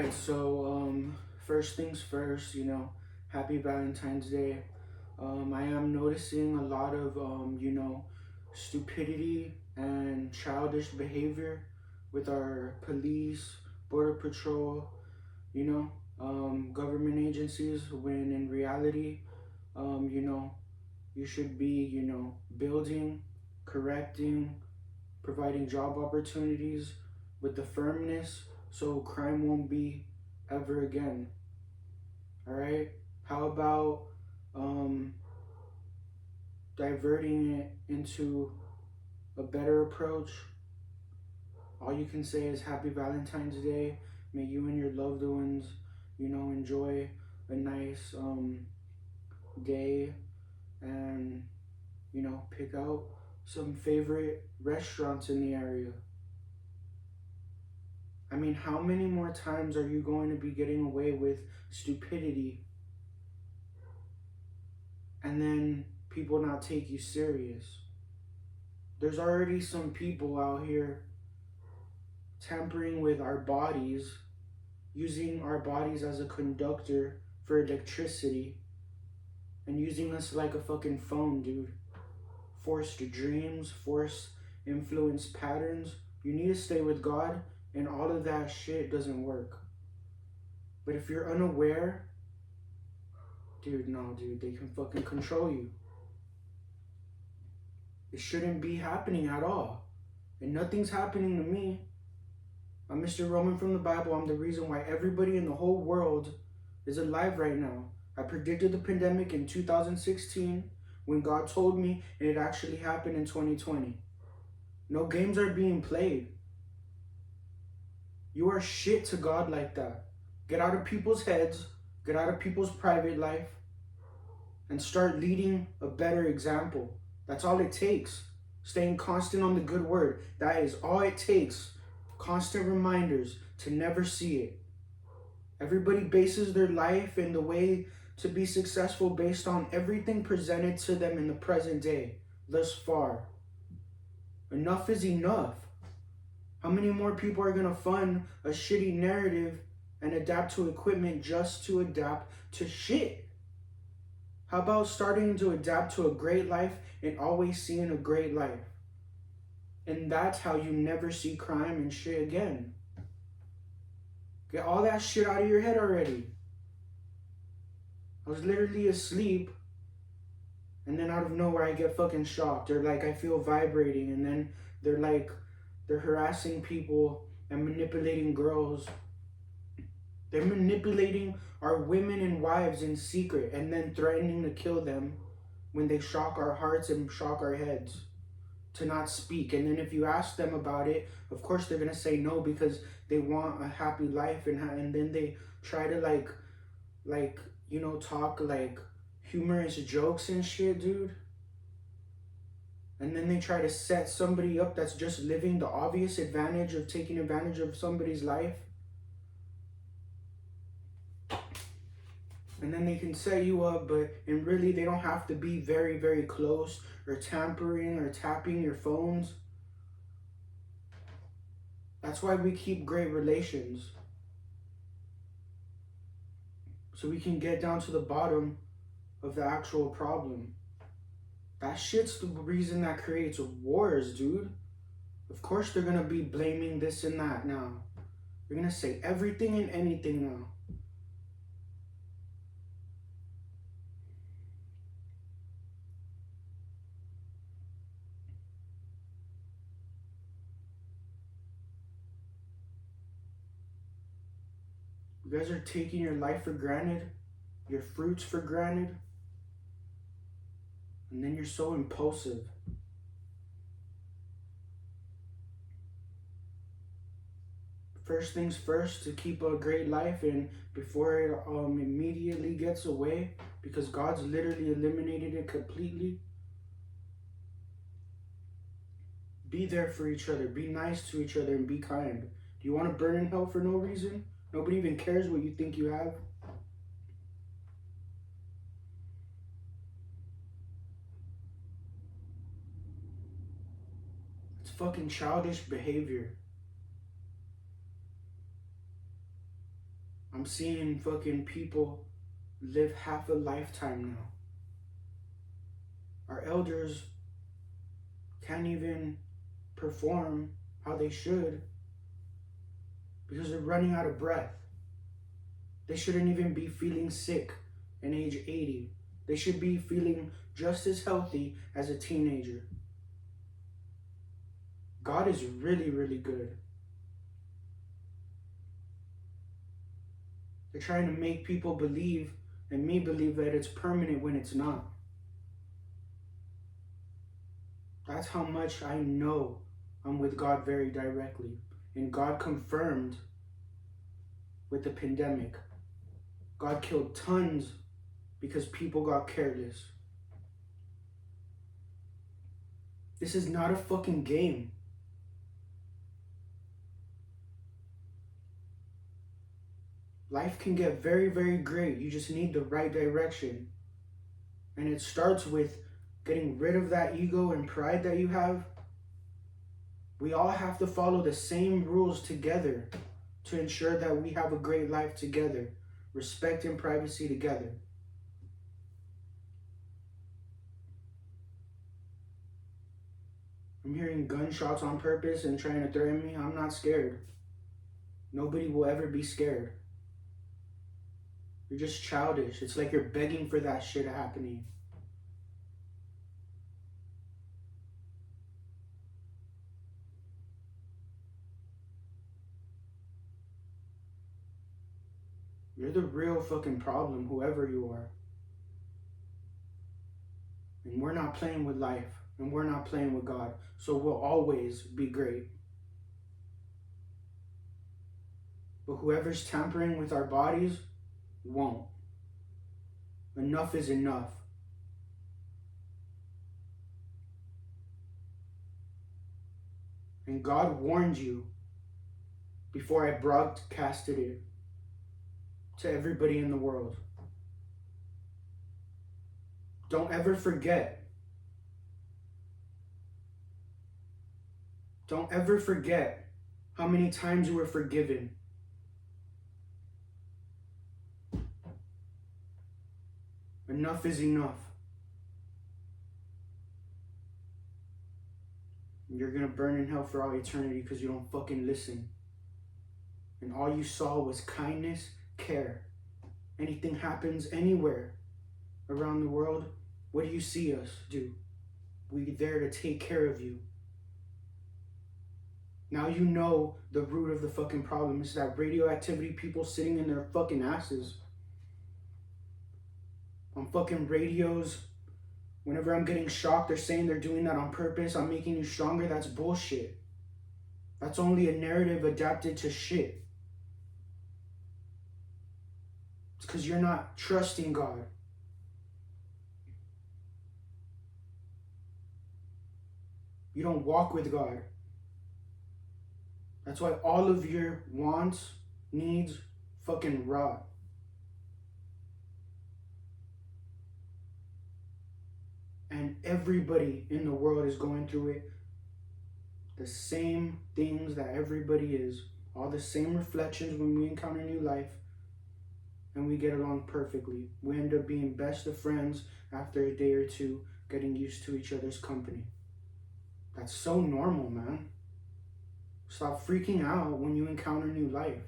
Alright, first things first, happy Valentine's Day. I am noticing a lot of, stupidity and childish behavior with our police, border patrol, government agencies, when in reality, you should be, building, correcting, providing job opportunities with the firmness so crime won't be ever again. All right? How about um, diverting it into a better approach? All you can say is Happy Valentine's Day. May you and your loved ones, enjoy a nice day and, pick out some favorite restaurants in the area. I mean, how many more times are you going to be getting away with stupidity and then people not take you serious? There's already some people out here tampering with our bodies, using our bodies as a conductor for electricity, and using us like a fucking phone, dude. Forced dreams, forced influence patterns. You need to stay with God, and all of that shit doesn't work. But if you're unaware, dude, no, dude, they can fucking control you. It shouldn't be happening at all. And nothing's happening to me. I'm Mr. Roman from the Bible. I'm the reason why everybody in the whole world is alive right now. I predicted the pandemic in 2016 when God told me, and it actually happened in 2020. No games are being played. You are shit to God like that. Get out of people's heads, get out of people's private life, and start leading a better example. That's all it takes. Staying constant on the good word. That is all it takes. Constant reminders to never see it. Everybody bases their life and the way to be successful based on everything presented to them in the present day, thus far. Enough is enough. How many more people are gonna fund a shitty narrative and adapt to equipment just to adapt to shit? How about starting to adapt to a great life and always seeing a great life? And that's how you never see crime and shit again. Get all that shit out of your head already. I was literally asleep, and then out of nowhere I get fucking shocked. They're like, I feel vibrating, and then they're harassing people and manipulating girls. They're manipulating our women and wives in secret and then threatening to kill them when they shock our hearts and shock our heads to not speak. And then if you ask them about it, of course they're gonna say no because they want a happy life, and then they try to talk like humorous jokes and shit, dude. And then they try to set somebody up that's just living the obvious advantage of taking advantage of somebody's life. And then they can set you up, and really they don't have to be very, very close or tampering or tapping your phones. That's why we keep great relations. So we can get down to the bottom of the actual problem. That shit's the reason that creates wars, dude. Of course they're gonna be blaming this and that now. They're gonna say everything and anything now. You guys are taking your life for granted, your fruits for granted, and then you're so impulsive. First things first, to keep a great life, and before it immediately gets away, because God's literally eliminated it completely. Be there for each other, be nice to each other, and be kind. Do you want to burn in hell for no reason? Nobody even cares what you think you have. It's fucking childish behavior. I'm seeing fucking people live half a lifetime now. Our elders can't even perform how they should because they're running out of breath. They shouldn't even be feeling sick in age 80. They should be feeling just as healthy as a teenager. God is really, really good. They're trying to make people believe, and me believe, that it's permanent when it's not. That's how much I know I'm with God very directly. And God confirmed with the pandemic. God killed tons because people got careless. This is not a fucking game. Life can get very, very great. You just need the right direction. And it starts with getting rid of that ego and pride that you have. We all have to follow the same rules together to ensure that we have a great life together. Respect and privacy together. I'm hearing gunshots on purpose and trying to threaten me. I'm not scared. Nobody will ever be scared. You're just childish. It's like you're begging for that shit happening. You're the real fucking problem, whoever you are. And we're not playing with life. And we're not playing with God. So we'll always be great. But whoever's tampering with our bodies won't. Enough is enough. And God warned you before I broadcasted it to everybody in the world. Don't ever forget. Don't ever forget how many times you were forgiven. Enough is enough. You're gonna burn in hell for all eternity because you don't fucking listen. And all you saw was kindness, care. Anything happens anywhere around the world, what do you see us do? We're there to take care of you. Now you know the root of the fucking problem. It's that radioactivity, people sitting in their fucking asses. On fucking radios, whenever I'm getting shocked, they're saying they're doing that on purpose. I'm making you stronger. That's bullshit. That's only a narrative adapted to shit. It's because you're not trusting God. You don't walk with God. That's why all of your wants, needs, fucking rot. And everybody in the world is going through it. The same things that everybody is. All the same reflections when we encounter new life. And we get along perfectly. We end up being best of friends after a day or two, getting used to each other's company. That's so normal, man. Stop freaking out when you encounter new life.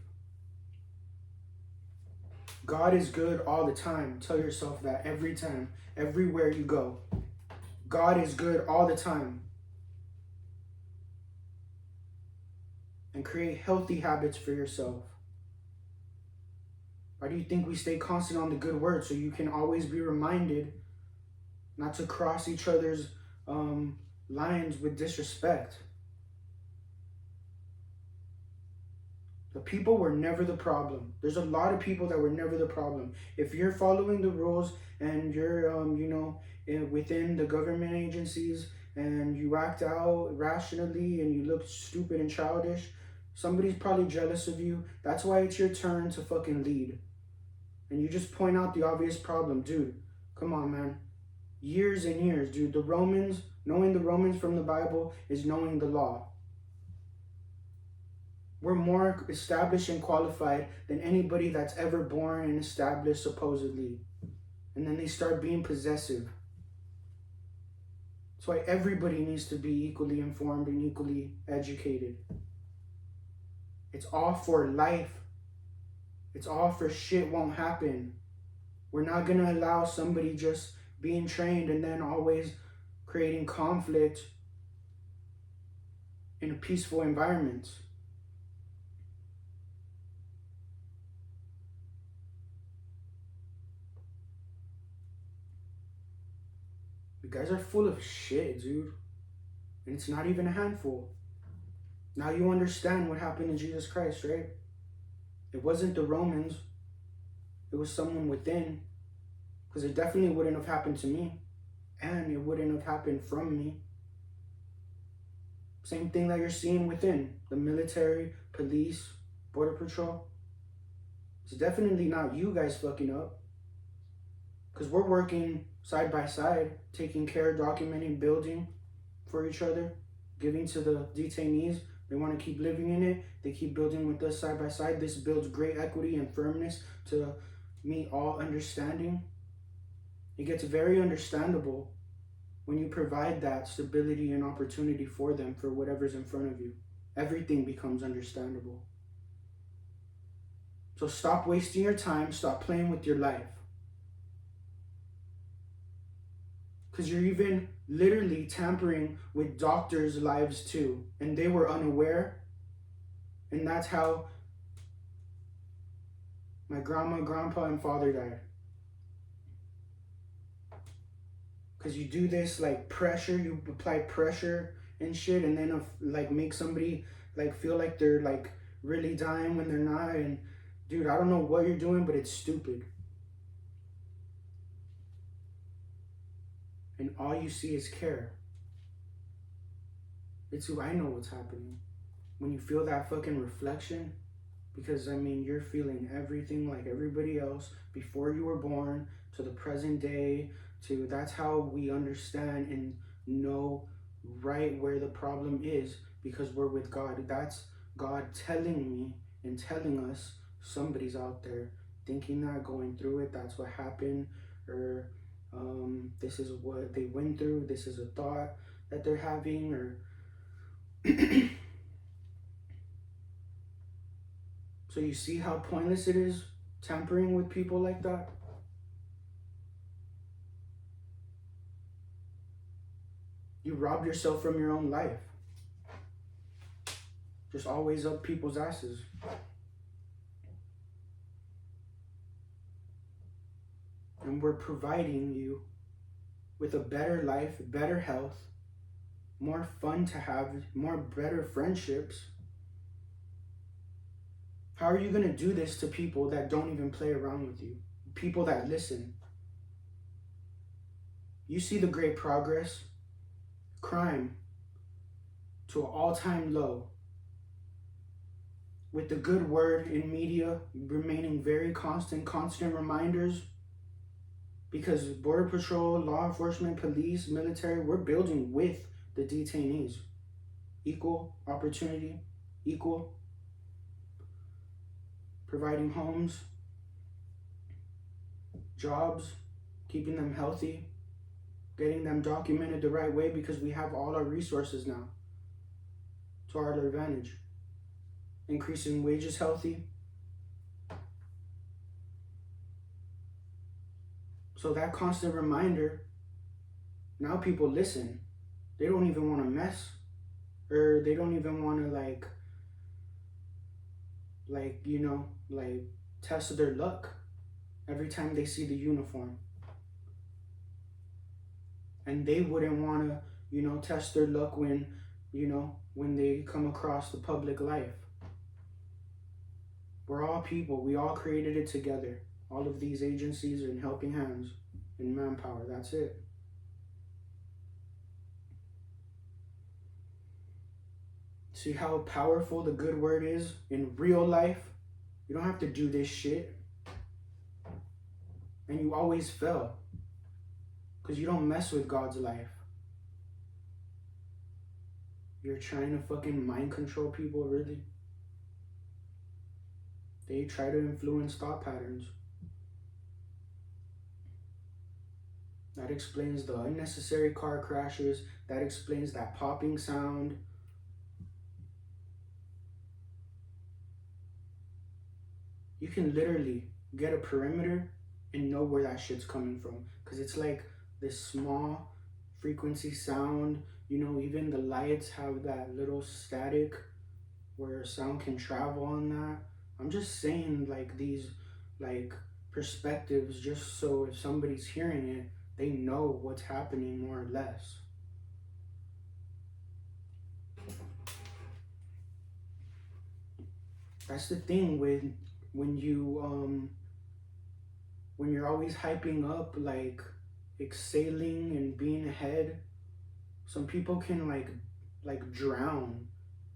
God is good all the time. Tell yourself that every time, everywhere you go. God is good all the time. And create healthy habits for yourself. Why do you think we stay constant on the good word? So you can always be reminded not to cross each other's lines with disrespect. The people were never the problem. There's a lot of people that were never the problem. If you're following the rules and you're, within the government agencies and you act out rationally and you look stupid and childish, somebody's probably jealous of you. That's why it's your turn to fucking lead. And you just point out the obvious problem. Dude, come on, man. Years and years, dude. Knowing the Romans from the Bible is knowing the law. We're more established and qualified than anybody that's ever born and established, supposedly. And then they start being possessive. That's why everybody needs to be equally informed and equally educated. It's all for life. It's all for shit won't happen. We're not going to allow somebody just being trained and then always creating conflict in a peaceful environment. You guys are full of shit, dude. And it's not even a handful. Now you understand what happened in Jesus Christ, right? It wasn't the Romans. It was someone within. Because it definitely wouldn't have happened to me. And it wouldn't have happened from me. Same thing that you're seeing within. The military, police, border patrol. It's definitely not you guys fucking up. Because we're working side by side, taking care, documenting, building for each other, giving to the detainees. They want to keep living in it. They keep building with us side by side. This builds great equity and firmness to meet all understanding. It gets very understandable when you provide that stability and opportunity for them for whatever's in front of you. Everything becomes understandable. So stop wasting your time. Stop playing with your life. Because you're even literally tampering with doctors' lives too. And they were unaware. And that's how my grandma, grandpa, and father died. Because you do this like pressure, you apply pressure and shit, and then like make somebody like feel like they're like really dying when they're not. And dude, I don't know what you're doing, but it's stupid. And all you see is care. It's who I know what's happening. When you feel that fucking reflection, because I mean, you're feeling everything like everybody else before you were born to the present day, to that's how we understand and know right where the problem is, because we're with God. That's God telling me and telling us somebody's out there thinking that, going through it, that's what happened, or this is what they went through, this is a thought that they're having, or so you see how pointless it is tampering with people like that? You rob yourself from your own life. Just always up people's asses. And we're providing you with a better life, better health, more fun to have, more better friendships. How are you going to do this to people that don't even play around with you? People that listen. You see the great progress. Crime to an all-time low. With the good word in media remaining very constant reminders. Because Border Patrol, law enforcement, police, military, we're building with the detainees. Equal opportunity, equal. Providing homes, jobs, keeping them healthy, getting them documented the right way, because we have all our resources now to our advantage. Increasing wages healthy. So that constant reminder, now people listen. They don't even want to mess, or they don't even want to like test their luck every time they see the uniform. And they wouldn't want to, test their luck when they come across the public life. We're all people. We all created it together. All of these agencies are in helping hands and manpower. That's it. See how powerful the good word is in real life? You don't have to do this shit. And you always fail. Because you don't mess with God's life. You're trying to fucking mind control people, really? They try to influence thought patterns. That explains the unnecessary car crashes. That explains that popping sound. You can literally get a perimeter and know where that shit's coming from. Because it's like this small frequency sound. You know, even the lights have that little static where sound can travel on that. I'm just saying, like, these, like, perspectives, just so if somebody's hearing it, they know what's happening more or less. That's the thing with when you're always hyping up, like, exhaling and being ahead. Some people can like drown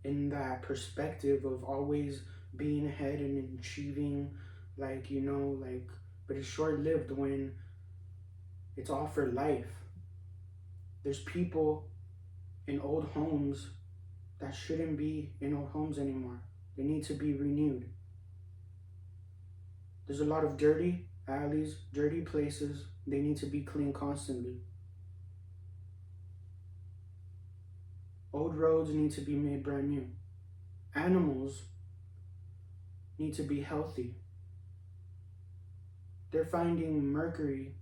in that perspective of always being ahead and achieving, like, you know, like, but it's short-lived when it's all for life. There's people in old homes that shouldn't be in old homes anymore. They need to be renewed. There's a lot of dirty alleys, dirty places. They need to be cleaned constantly. Old roads need to be made brand new. Animals need to be healthy. They're finding mercury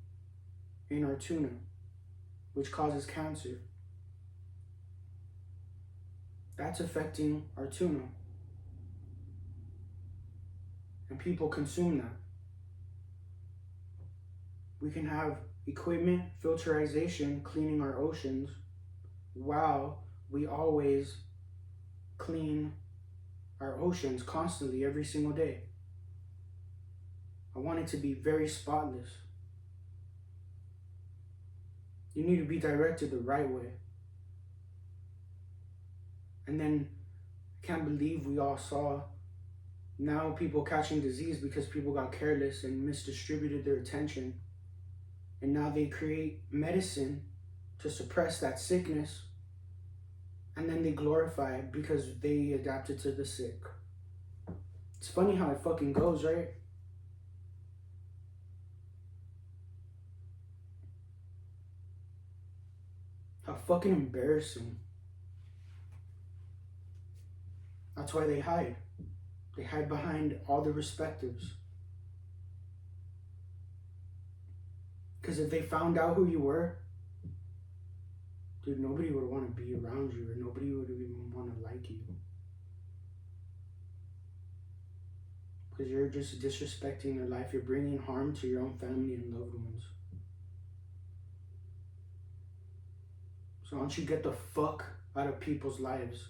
in our tuna, which causes cancer. That's affecting our tuna. And people consume that. We can have equipment, filterization, cleaning our oceans, while we always clean our oceans constantly every single day. I want it to be very spotless. You need to be directed the right way. And then I can't believe we all saw now people catching disease because people got careless and misdistributed their attention. And now they create medicine to suppress that sickness. And then they glorify it because they adapted to the sick. It's funny how it fucking goes, right? How fucking embarrassing. That's why they hide. They hide behind all the respectives. Because if they found out who you were, dude, nobody would want to be around you, or nobody would even want to like you. Because you're just disrespecting their life. You're bringing harm to your own family and loved ones. So why don't you get the fuck out of people's lives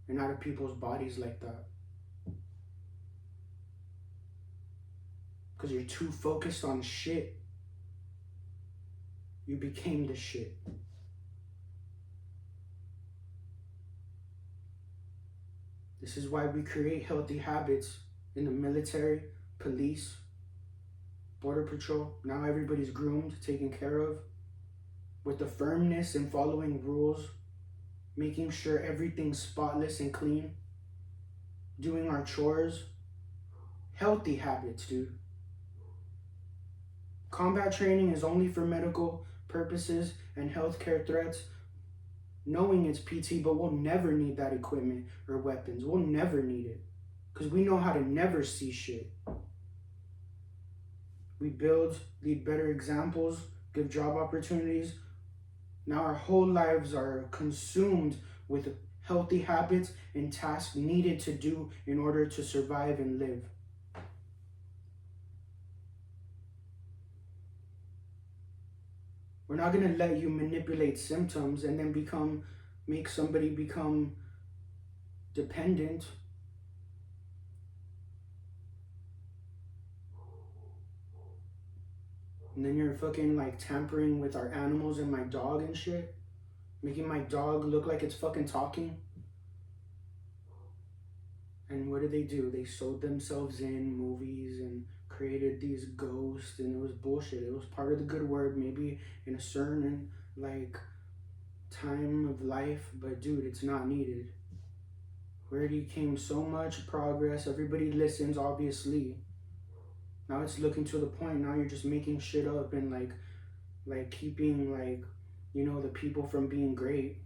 and out of people's bodies like that? Because you're too focused on shit. You became the shit. This is why we create healthy habits in the military, police, border patrol. Now everybody's groomed, taken care of, with the firmness in following rules, making sure everything's spotless and clean, doing our chores. Healthy habits, dude. Combat training is only for medical purposes and healthcare threats. Knowing it's PT, but we'll never need that equipment or weapons. We'll never need it. Because we know how to never see shit. We build, lead better examples, give job opportunities. Now our whole lives are consumed with healthy habits and tasks needed to do in order to survive and live. We're not going to let you manipulate symptoms and then make somebody become dependent. And then you're fucking like tampering with our animals and my dog and shit. Making my dog look like it's fucking talking. And what do? They sewed themselves in movies and created these ghosts, and it was bullshit. It was part of the good word, maybe in a certain like time of life, but dude, it's not needed. We already came so much progress. Everybody listens, obviously. Now it's looking to the point. Now you're just making shit up and like keeping like, you know, the people from being great.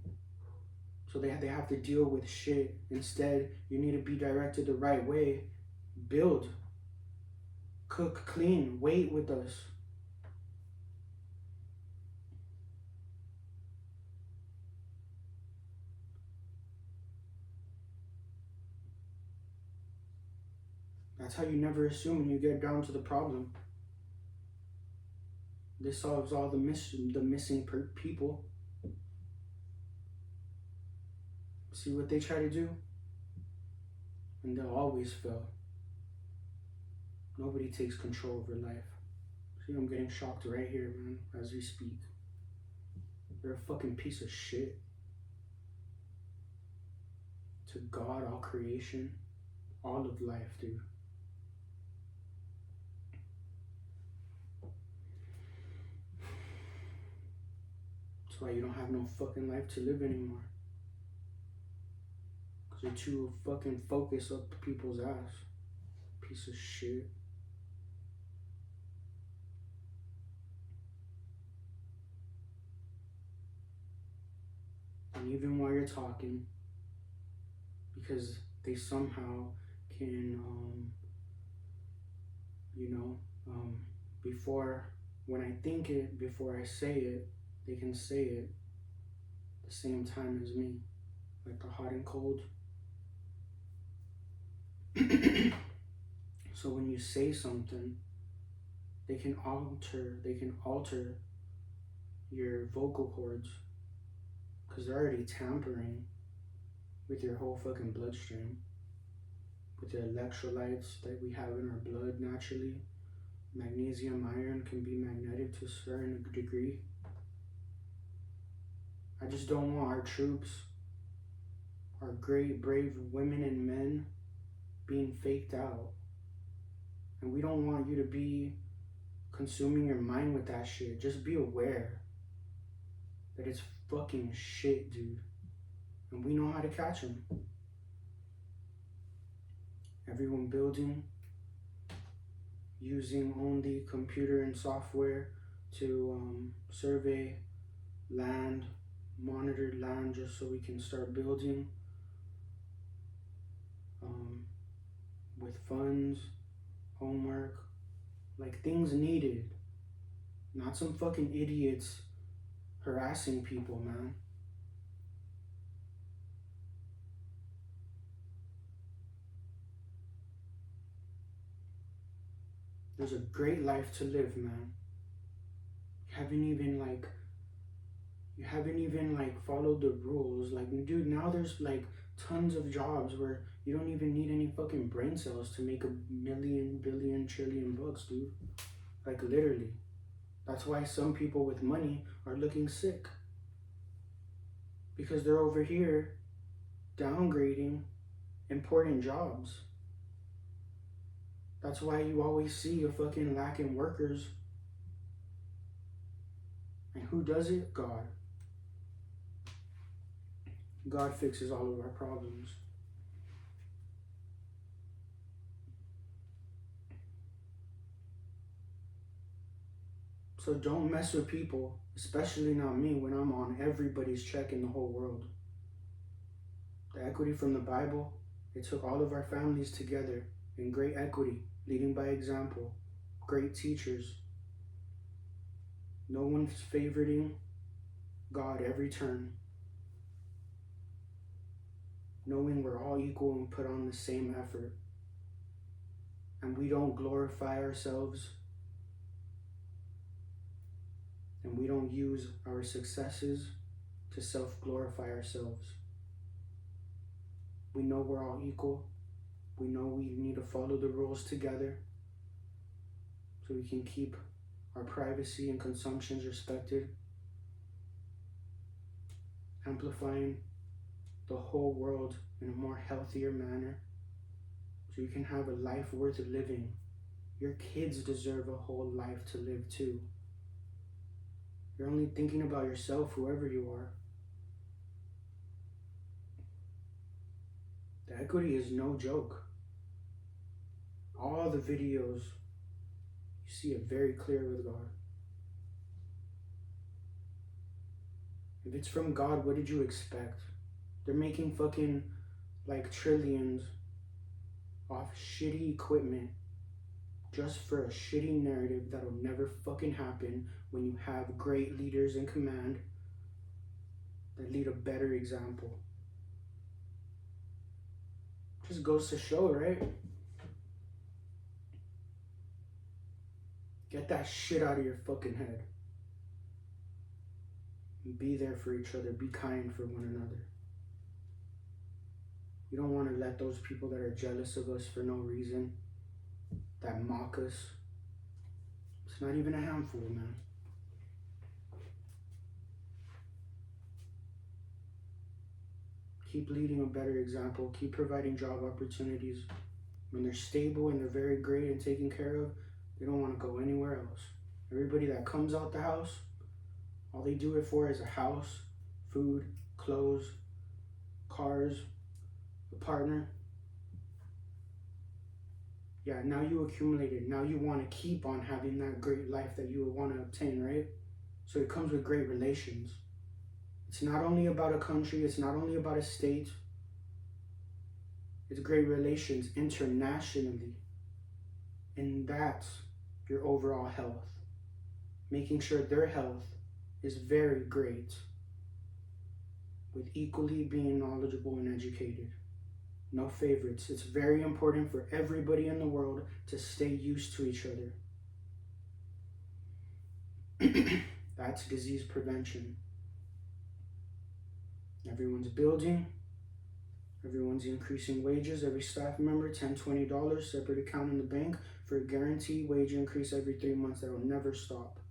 So they have to deal with shit. Instead, you need to be directed the right way. Build. Cook, clean, wait with us. That's how you never assume when you get down to the problem. This solves all the missing people. See what they try to do? And they'll always fail. Nobody takes control over life. See, I'm getting shocked right here, man, as we speak. You're a fucking piece of shit. To God, all creation, all of life, dude. That's why you don't have no fucking life to live anymore. Because you're too fucking focused up people's ass. Piece of shit. And even while you're talking, because they somehow can, before, when I think it, before I say it, they can say it at the same time as me, like the hot and cold. So when you say something, they can alter your vocal cords, because they're already tampering with your whole fucking bloodstream, with the electrolytes that we have in our blood naturally. Magnesium, iron can be magnetic to a certain degree. I just don't want our troops, our great, brave women and men being faked out. And we don't want you to be consuming your mind with that shit. Just be aware that it's fucking shit, dude. And we know how to catch them. Everyone building, using only computer and software to survey land, monitor land just so we can start building with funds, homework, like things needed. Not some fucking idiots harassing people, man. There's a great life to live, man. You haven't even followed the rules. Like, dude, now there's like tons of jobs where you don't even need any fucking brain cells to make $1 million, billion, trillion bucks, dude. Like, literally. That's why some people with money are looking sick. Because they're over here downgrading important jobs. That's why you always see a fucking lack in workers. And who does it? God. God fixes all of our problems. So don't mess with people, especially not me, when I'm on everybody's check in the whole world. The equity from the Bible, it took all of our families together in great equity, leading by example, great teachers. No one's favoriting God every turn. Knowing we're all equal and put on the same effort. And we don't glorify ourselves. And we don't use our successes to self-glorify ourselves. We know we're all equal. We know we need to follow the rules together so we can keep our privacy and consumptions respected, amplifying the whole world in a more healthier manner so you can have a life worth living. Your kids deserve a whole life to live too. You're only thinking about yourself, whoever you are. The equity is no joke. All the videos, you see it very clear with God. If it's from God, what did you expect? They're making fucking like trillions off shitty equipment just for a shitty narrative that'll never fucking happen when you have great leaders in command that lead a better example. Just goes to show, right? Get that shit out of your fucking head. And be there for each other. Be kind for one another. You don't want to let those people that are jealous of us for no reason, that mock us. It's not even a handful, man. Keep leading a better example. Keep providing job opportunities. When they're stable and they're very great and taken care of, they don't want to go anywhere else. Everybody that comes out the house, all they do it for is a house, food, clothes, cars, a partner. Yeah, now you accumulated. Now you want to keep on having that great life that you would want to obtain, right? So it comes with great relations. It's not only about a country, it's not only about a state. It's great relations internationally. And that's your overall health. Making sure their health is very great, with equally being knowledgeable and educated. No favorites. It's very important for everybody in the world to stay used to each other. That's disease prevention. Everyone's building. Everyone's increasing wages. Every staff member, $10, $20, separate account in the bank for a guaranteed wage increase every 3 months that will never stop.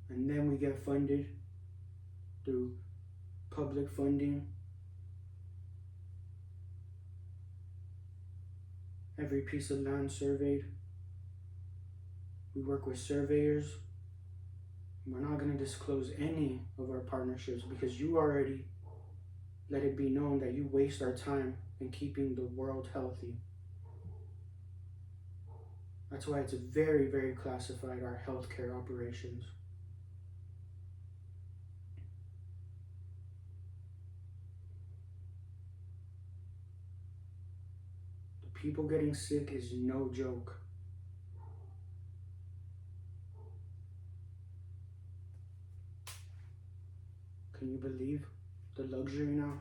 And then we get funded through public funding. Every piece of land surveyed. We work with surveyors. We're not going to disclose any of our partnerships because you already let it be known that you waste our time in keeping the world healthy. That's why it's very, very classified, our healthcare operations. The people getting sick is no joke. Can you believe the luxury now?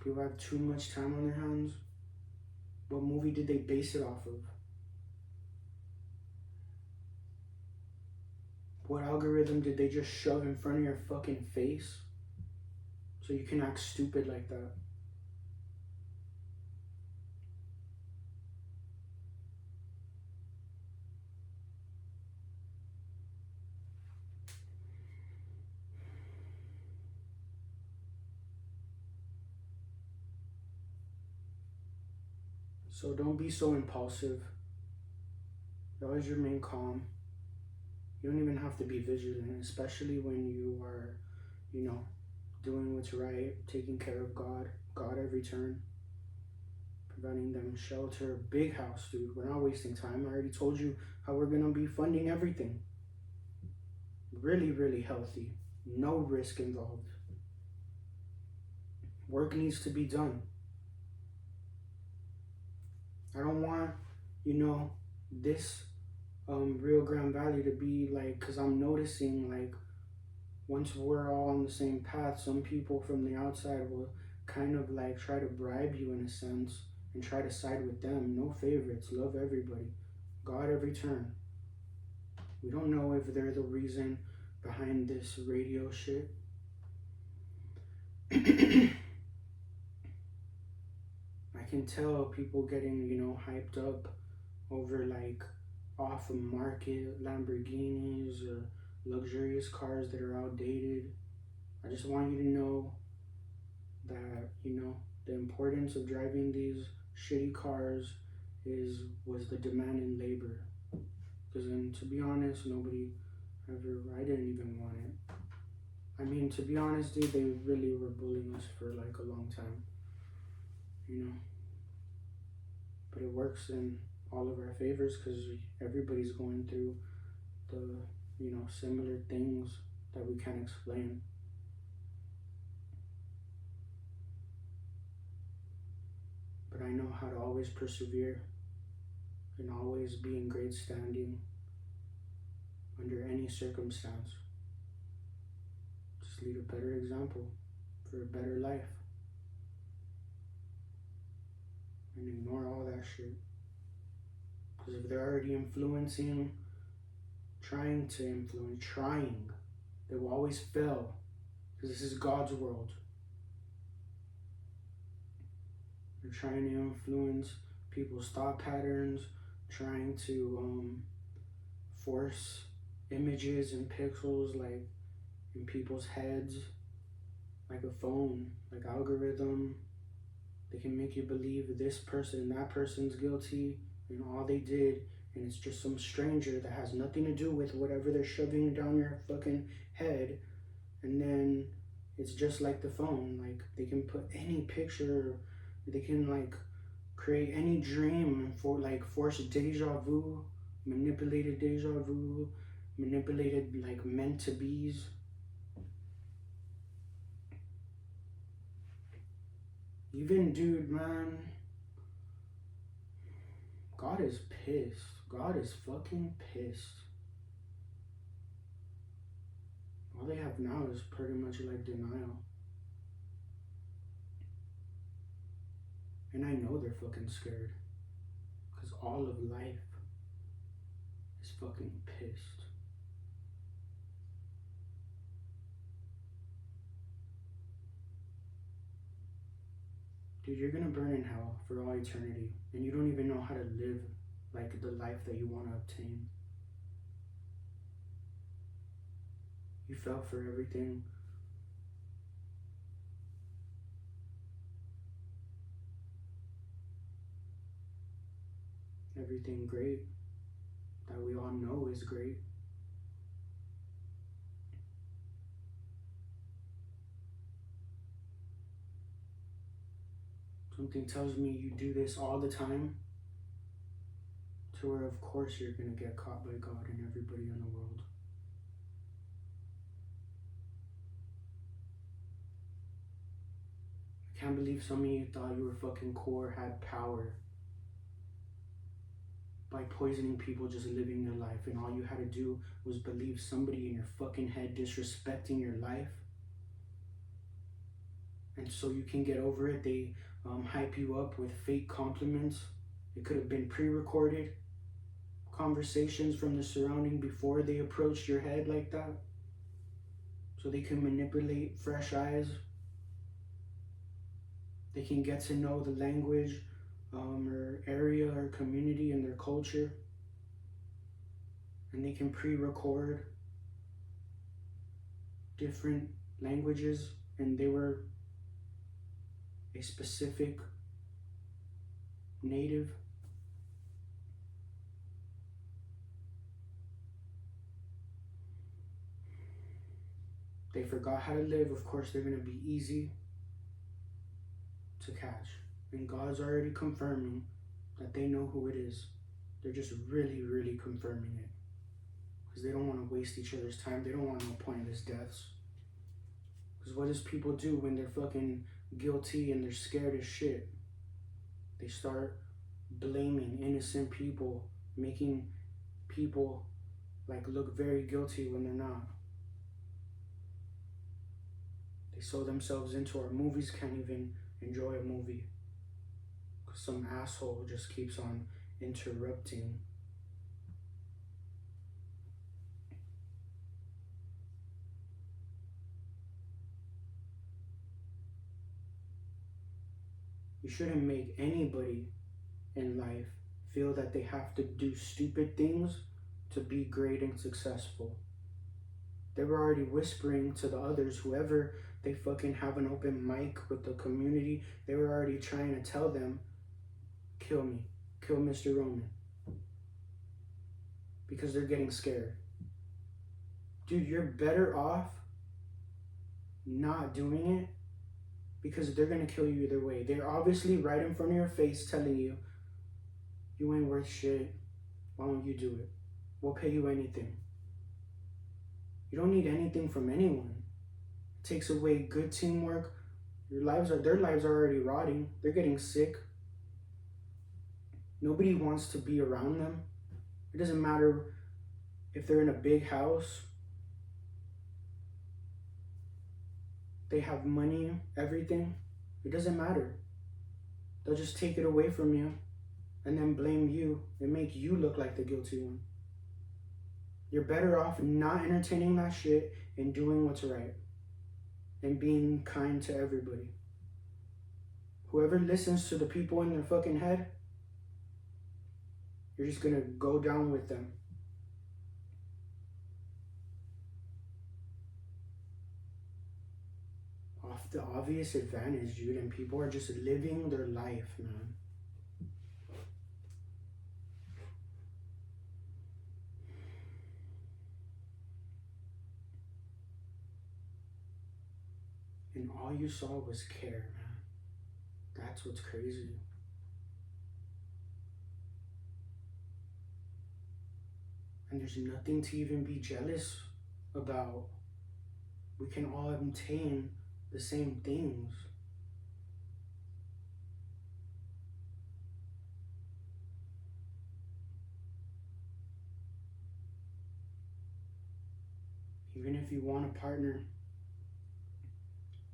People have too much time on their hands. What movie did they base it off of? What algorithm did they just shove in front of your fucking face so you can act stupid like that? So don't be so impulsive. Always remain calm. You don't even have to be vigilant, especially when you are, doing what's right, taking care of God every turn, providing them shelter, big house, dude. We're not wasting time. I already told you how we're gonna be funding everything. Really, really healthy. No risk involved. Work needs to be done. I don't want, this Rio Grande Valley to be like, because I'm noticing like once we're all on the same path, some people from the outside will kind of like try to bribe you in a sense and try to side with them. No favorites, love everybody, God every turn. We don't know if they're the reason behind this radio shit. I can tell people getting, hyped up over like off of market Lamborghinis or luxurious cars that are outdated. I just want you to know that, the importance of driving these shitty cars was the demand in labor. Because then, to be honest, I didn't even want it. I mean, to be honest, dude, they really were bullying us for like a long time, you know. But it works in all of our favors because everybody's going through the, similar things that we can't explain. But I know how to always persevere and always be in great standing under any circumstance. Just lead a better example for a better life. And ignore all that shit. Because if they're already influencing, trying, they will always fail. Because this is God's world. They're trying to influence people's thought patterns, trying to force images and pixels like in people's heads, like a phone, like algorithm. They can make you believe this person, that person's guilty, and all they did, and it's just some stranger that has nothing to do with whatever they're shoving down your fucking head. And then it's just like the phone, like they can put any picture, they can like create any dream for like force deja vu, manipulated deja vu, manipulated like meant to be's. Even, dude, man, God is pissed. God is fucking pissed. All they have now is pretty much like denial. And I know they're fucking scared. Because all of life is fucking pissed. Dude, you're gonna burn in hell for all eternity. And you don't even know how to live like the life that you want to obtain. You fell for everything. Everything great that we all know is great. Something tells me you do this all the time, to where of course you're going to get caught by God and everybody in the world. I can't believe some of you thought you were fucking cool or had power by poisoning people just living their life, and all you had to do was believe somebody in your fucking head disrespecting your life. And so you can get over it, they hype you up with fake compliments. It could have been pre-recorded conversations from the surrounding before they approached your head like that, so they can manipulate fresh eyes. They can get to know the language or area or community and their culture, and they can pre-record different languages, and they were a specific native. They forgot how to live. Of course, they're going to be easy to catch. And God's already confirming that they know who it is. They're just really, really confirming it. Because they don't want to waste each other's time. They don't want no pointless deaths. Because what does people do when they're fucking guilty and they're scared as shit? They start blaming innocent people, making people like look very guilty when they're not. They sew themselves into our movies, can't even enjoy a movie because some asshole just keeps on interrupting. You shouldn't make anybody in life feel that they have to do stupid things to be great and successful. They were already whispering to the others, whoever they fucking have an open mic with the community, they were already trying to tell them, kill me, kill Mr. Roman. Because they're getting scared. Dude, you're better off not doing it because they're going to kill you either way. They're obviously right in front of your face telling you, you ain't worth shit. Why don't you do it? We'll pay you anything. You don't need anything from anyone. It takes away good teamwork. Their lives are already rotting. They're getting sick. Nobody wants to be around them. It doesn't matter if they're in a big house. They have money, everything. It doesn't matter. They'll just take it away from you and then blame you and make you look like the guilty one. You're better off not entertaining that shit and doing what's right and being kind to everybody. Whoever listens to the people in their fucking head, you're just gonna go down with them. Off the obvious advantage, dude, and people are just living their life, man. And all you saw was care, man. That's what's crazy. And there's nothing to even be jealous about. We can all obtain the same things. Even if you want a partner,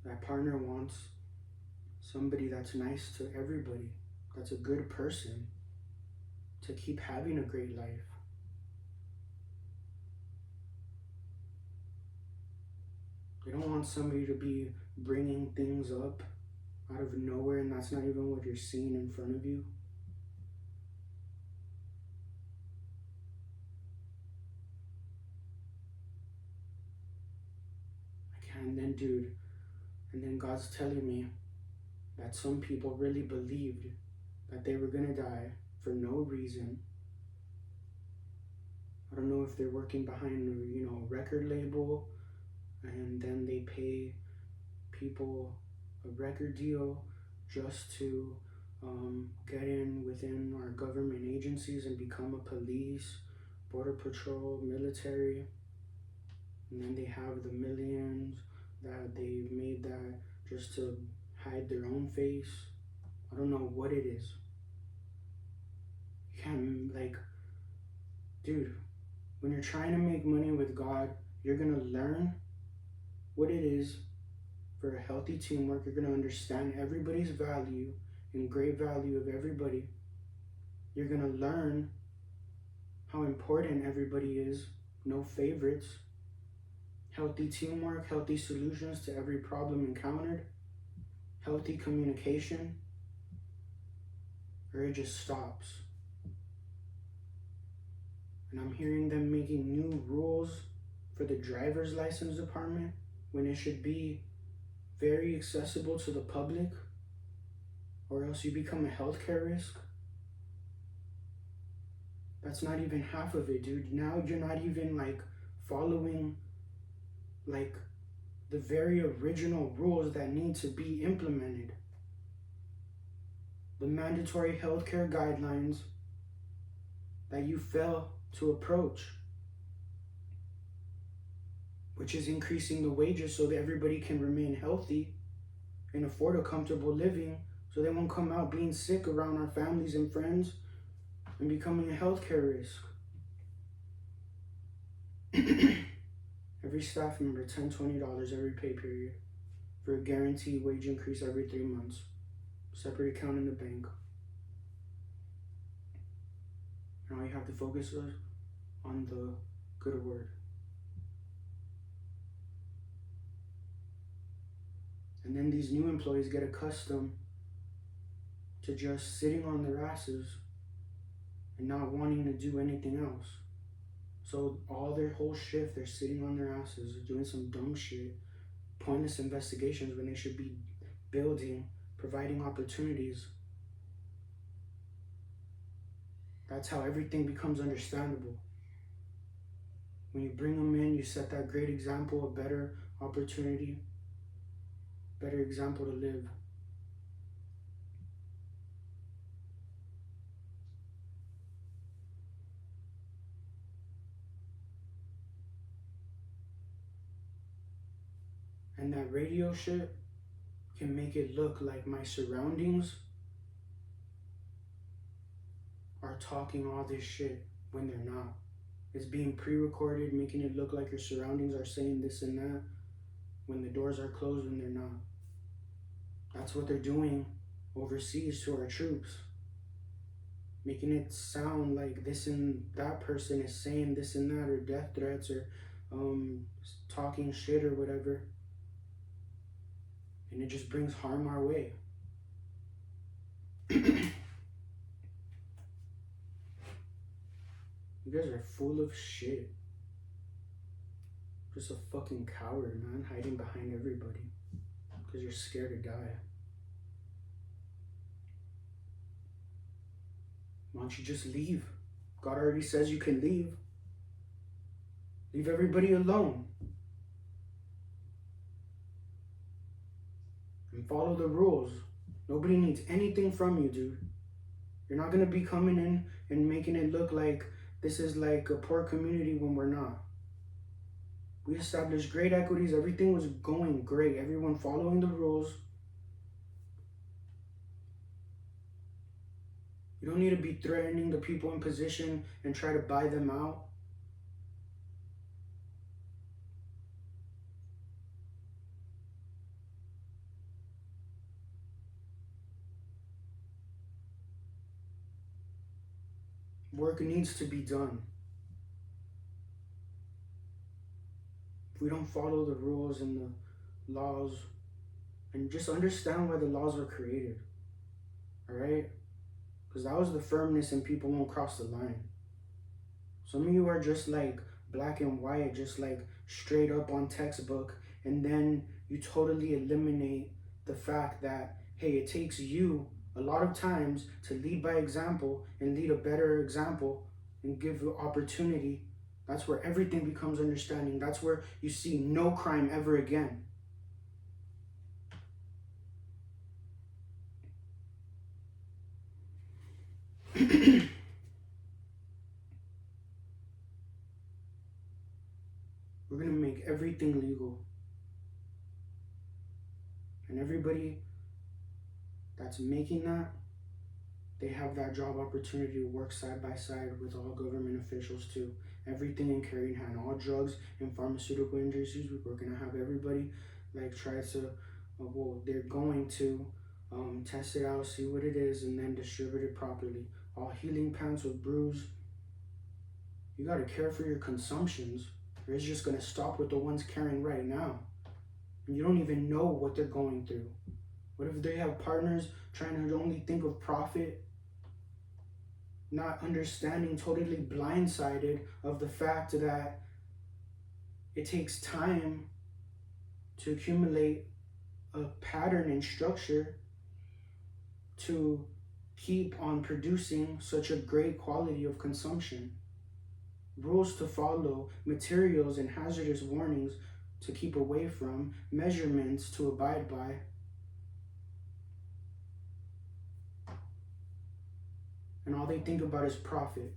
that partner wants somebody that's nice to everybody, that's a good person, to keep having a great life. They don't want somebody to be bringing things up out of nowhere and that's not even what you're seeing in front of you. And then, dude, and then God's telling me that some people really believed that they were gonna die for no reason. I don't know if they're working behind a record label and then they pay people a record deal just to get in within our government agencies and become a police, border patrol, military. And then they have the millions that they've made that just to hide their own face. I don't know what it is. You can't, dude, when you're trying to make money with God, you're gonna learn what it is for a healthy teamwork. You're gonna understand everybody's value and great value of everybody. You're gonna learn how important everybody is, no favorites. Healthy teamwork, healthy solutions to every problem encountered, healthy communication, or it just stops. And I'm hearing them making new rules for the driver's license department when it should be very accessible to the public, or else you become a healthcare risk. That's not even half of it, dude. Now you're not even following the very original rules that need to be implemented. The mandatory healthcare guidelines that you fail to approach, which is increasing the wages so that everybody can remain healthy and afford a comfortable living so they won't come out being sick around our families and friends and becoming a healthcare risk. Every staff member, $10, $20 every pay period for a guaranteed wage increase every 3 months. Separate account in the bank. Now you have to focus on the good word. And then these new employees get accustomed to just sitting on their asses and not wanting to do anything else. So all their whole shift, they're sitting on their asses, doing some dumb shit, pointless investigations when they should be building, providing opportunities. That's how everything becomes understandable. When you bring them in, you set that great example, a better opportunity. better example to live. And that radio shit can make it look like my surroundings are talking all this shit when they're not. It's being pre-recorded, making it look like your surroundings are saying this and that when the doors are closed when they're not. That's what they're doing overseas to our troops. Making it sound like this and that person is saying this and that, or death threats, or talking shit or whatever. And it just brings harm our way. You guys are full of shit. Just a fucking coward, man, hiding behind everybody because you're scared to die. Why don't you just leave? God already says you can leave. Leave everybody alone. And follow the rules. Nobody needs anything from you, dude. You're not gonna be coming in and making it look like this is like a poor community when we're not. We established great equities. Everything was going great. Everyone following the rules. You don't need to be threatening the people in position and try to buy them out. Work needs to be done. If we don't follow the rules and the laws, and just understand why the laws were created, all right? Because that was the firmness, and people won't cross the line. Some of you are just like black and white, just like straight up on textbook, and then you totally eliminate the fact that, hey, it takes you a lot of times to lead by example and lead a better example and give opportunity. That's where everything becomes understanding. That's where you see no crime ever again. We're going to make everything legal. And everybody that's making that, they have that job opportunity to work side by side with all government officials too. Everything in carrying hand, all drugs and pharmaceutical industries, we're going to have everybody like try to, they're going to test it out, see what it is, and then distribute it properly. All healing pants with brews. You got to care for your consumptions, or it's just going to stop with the ones carrying right now. And you don't even know what they're going through. What if they have partners trying to only think of profit, not understanding, totally blindsided of the fact that it takes time to accumulate a pattern and structure to keep on producing such a great quality of consumption. Rules to follow, materials and hazardous warnings to keep away from, measurements to abide by. And all they think about is profit.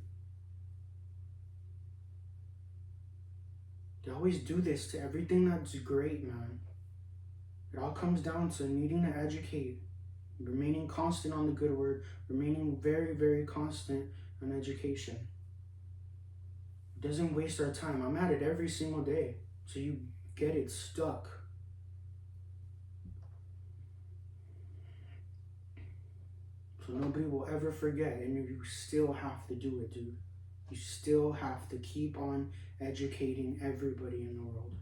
They always do this to everything that's great, man. It all comes down to needing to educate, remaining constant on the good word, remaining very, very constant on education. It doesn't waste our time. I'm at it every single day, so you get it stuck. So nobody will ever forget, and you still have to do it, dude. You still have to keep on educating everybody in the world.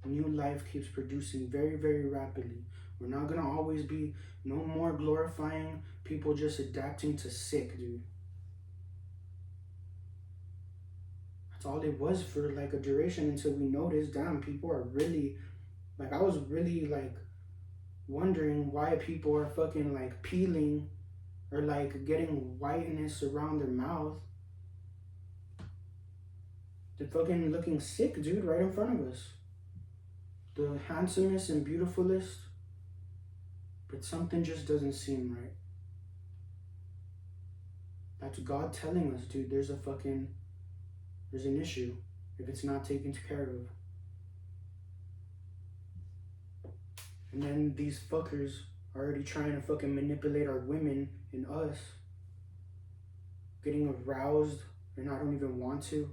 New life keeps producing very, very rapidly. We're not gonna always be no more glorifying people just adapting to sick, dude. That's all it was for like a duration until we noticed, damn, people are really, like I was really like wondering why people are fucking like peeling or like getting whiteness around their mouth. They're fucking looking sick, dude, right in front of us. The handsomest and beautifulest But something just doesn't seem right. That's God telling us, dude, there's an issue if it's not taken care of. And then these fuckers are already trying to fucking manipulate our women and us. Getting aroused and I don't even want to.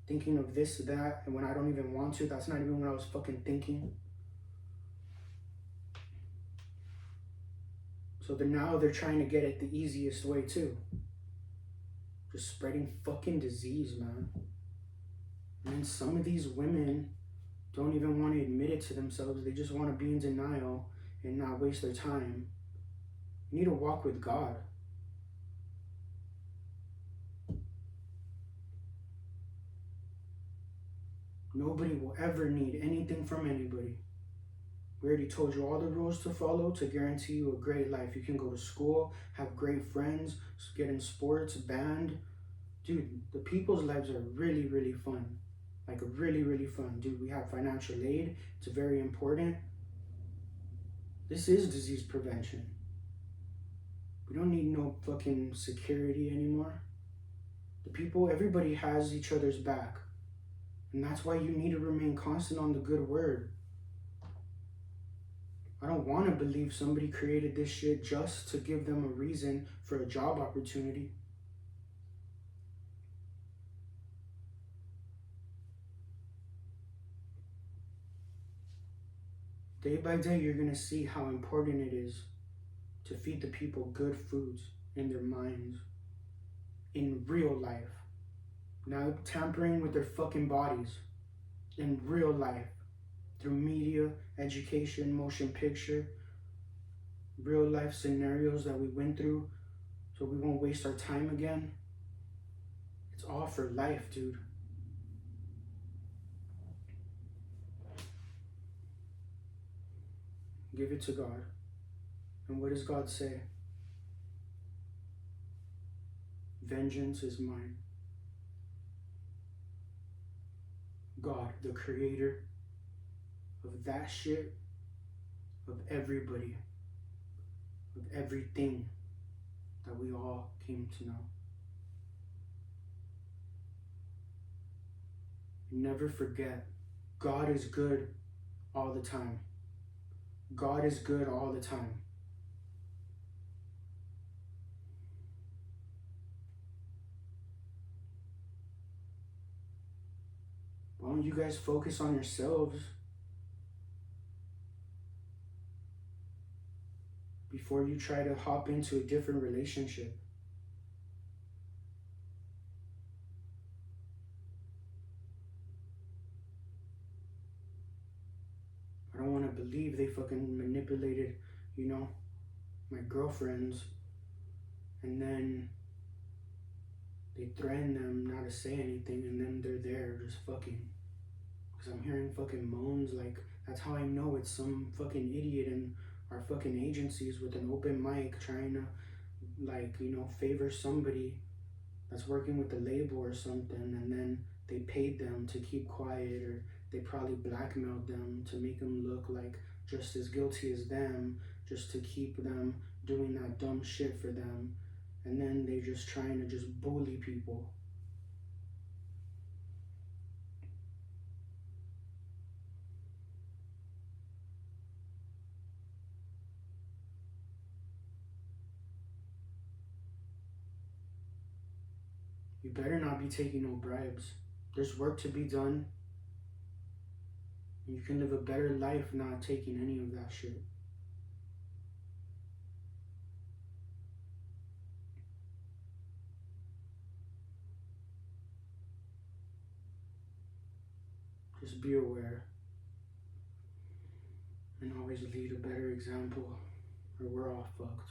Thinking of this, that, and when I don't even want to, that's not even what I was fucking thinking. So now they're trying to get it the easiest way too. Just spreading fucking disease, man. And some of these women don't even want to admit it to themselves. They just want to be in denial and not waste their time. You need to walk with God. Nobody will ever need anything from anybody. We already told you all the rules to follow to guarantee you a great life. You can go to school, have great friends, get in sports, band. Dude, the people's lives are really, really fun. Like really, really fun. Dude, we have financial aid. It's very important. This is disease prevention. We don't need no fucking security anymore. The people, everybody has each other's back. And that's why you need to remain constant on the good word. I don't want to believe somebody created this shit just to give them a reason for a job opportunity. Day by day, you're going to see how important it is to feed the people good foods in their minds, in real life. Now tampering with their fucking bodies in real life through media, education, motion picture, real life scenarios that we went through so we won't waste our time again. It's all for life, dude. Give it to God. And what does God say? Vengeance is mine. God, the creator of that shit, of everybody, of everything that we all came to know. Never forget, God is good all the time. God is good all the time. Why don't you guys focus on yourselves before you try to hop into a different relationship? I don't want to believe they fucking manipulated, my girlfriends, and then they threaten them not to say anything, and then they're there just fucking. Because I'm hearing fucking moans, like, that's how I know it's some fucking idiot in our fucking agencies with an open mic trying to, favor somebody that's working with the label or something, and then they paid them to keep quiet, or they probably blackmailed them to make them look like just as guilty as them, just to keep them doing that dumb shit for them. And then they just trying to just bully people. You better not be taking no bribes. There's work to be done. You can live a better life not taking any of that shit. Just be aware. And always lead a better example, or we're all fucked.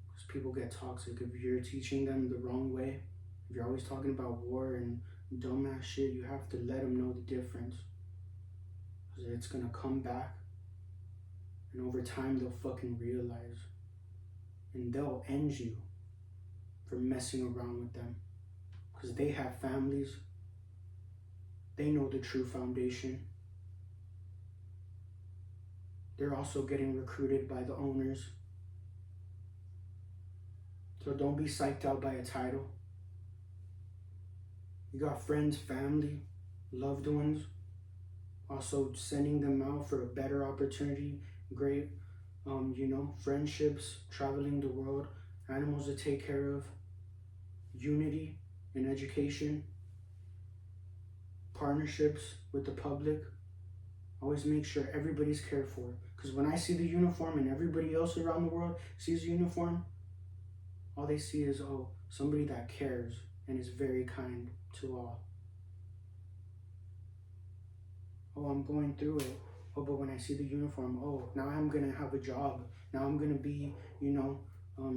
Because people get toxic if you're teaching them the wrong way. If you're always talking about war and dumbass shit, you have to let them know the difference. Because it's gonna come back, and over time they'll fucking realize. And they'll end you for messing around with them. Because they have families. They know the true foundation. they're also getting recruited by the owners. So don't be psyched out by a title. You got friends, family, loved ones, also sending them out for a better opportunity, great, friendships, traveling the world, animals to take care of, unity in education, partnerships with the public. Always make sure everybody's cared for. Because when I see the uniform and everybody else around the world sees the uniform, all they see is, oh, somebody that cares and is very kind to all. Oh, I'm going through it. Oh, but when I see the uniform, oh, now I'm going to have a job. Now I'm going to be,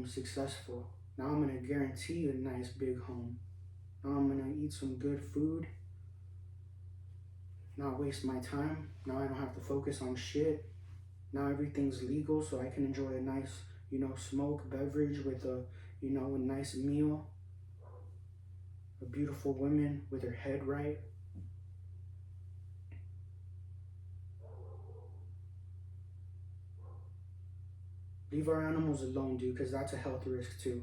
successful. Now I'm going to guarantee a nice big home. Now I'm going to eat some good food. Not waste my time. Now I don't have to focus on shit. Now everything's legal, so I can enjoy a nice, smoke beverage with a nice meal. A beautiful woman with her head right. Leave our animals alone, dude, because that's a health risk too.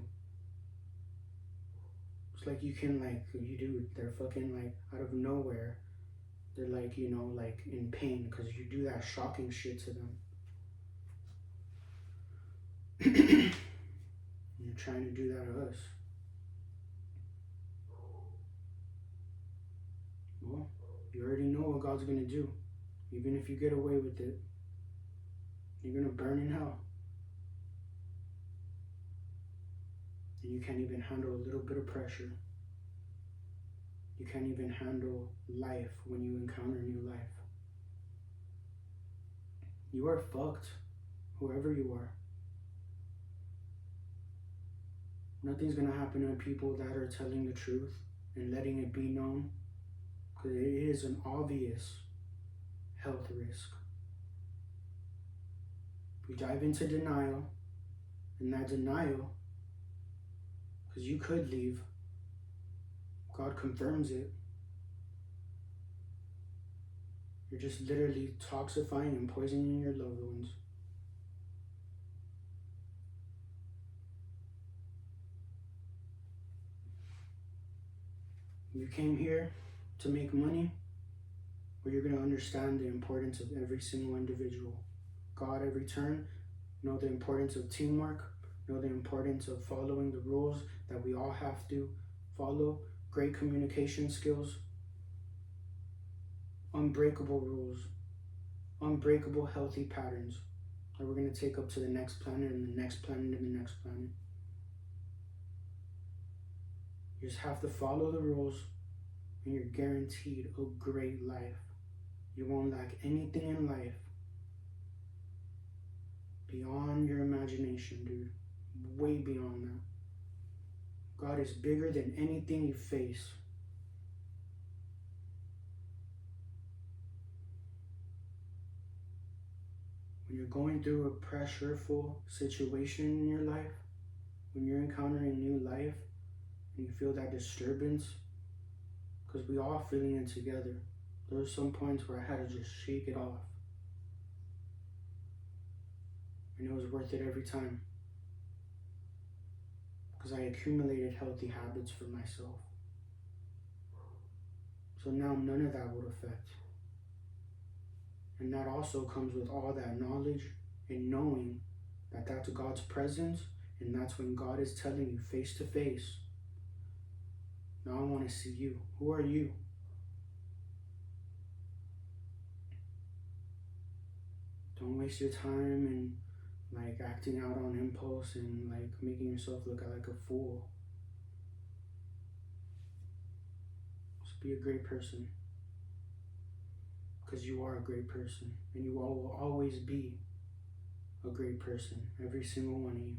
It's like they're fucking out of nowhere. They're in pain because you do that shocking shit to them. You're trying to do that to us. Well, you already know what God's gonna do. Even if you get away with it, you're gonna burn in hell. And you can't even handle a little bit of pressure. You can't even handle life when you encounter new life. You are fucked, whoever you are. Nothing's gonna happen to people that are telling the truth and letting it be known, because it is an obvious health risk. We dive into denial, and that denial, because you could leave, God confirms it. You're just literally toxifying and poisoning your loved ones. You came here to make money, or you're going to understand the importance of every single individual. God, every turn, know the importance of teamwork, know the importance of following the rules that we all have to follow, great communication skills, unbreakable rules, unbreakable healthy patterns that we're going to take up to the next planet and the next planet and the next planet. You just have to follow the rules and you're guaranteed a great life. You won't lack anything in life beyond your imagination, dude. Way beyond that. God is bigger than anything you face. When you're going through a pressureful situation in your life, when you're encountering new life, and you feel that disturbance, because we all feeling it together. There were some points where I had to just shake it off. And it was worth it every time. Because I accumulated healthy habits for myself. So now none of that would affect. And that also comes with all that knowledge and knowing that that's God's presence, and that's when God is telling you face to face, now I want to see you. Who are you? Don't waste your time and acting out on impulse and making yourself look like a fool. Just be a great person. Because you are a great person. And you all will always be a great person. Every single one of you.